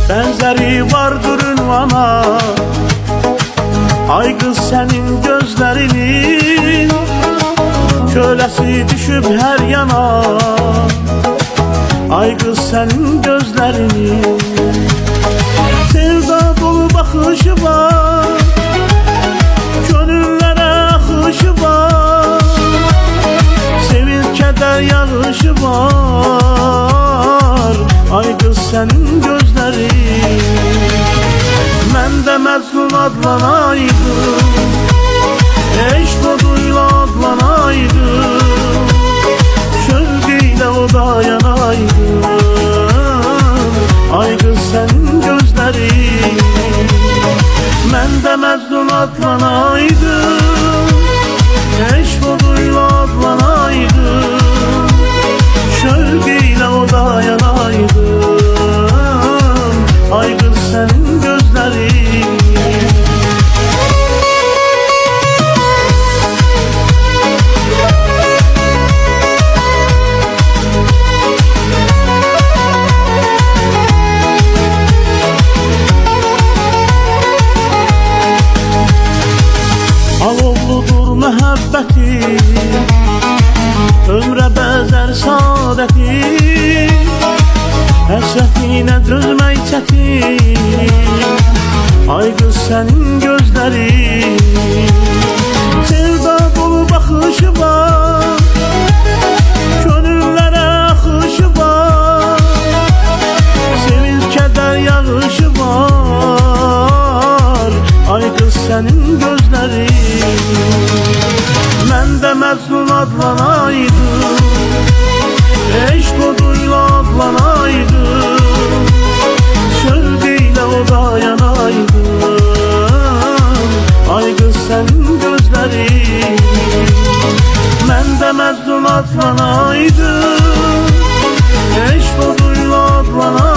Benzeri vardır ünvana, ay kız senin gözlerinin kölesi düşüp her yana. Ay kız senin gözlerinin sevda dolu bakışı var, gönüllere akışı var, sevinç keder yağışı var. Ay kız senin gözlerin, mən də Məcnun adlanaydım, eşq oduyla adlanaydım, şövqüyle o da yanaydım. Ay qız sənin gözlərin, mən də Məcnun adlanaydım, eşq oduyla adlanaydım, şövqüyle o da yanaydım. Ay qız sənin gözlərin. Alovludur məhəbbəti, ömrə bəzər saadəti, həsrətinə dözmək çətin. Ay qız sənin gözlərin, sevda dolu baxışı var, gönüllərə axışı var, sevinç kədər yağışı var. Ay qız sənin gözlərin, mən də Məcnun adlanaydım, eşq oduyla adlanaydım, şövqüyle o da yanaydım. Ay qız sənin gözlərin, mən də Məcnun adlanaydım, eşq oduyla adlanaydım.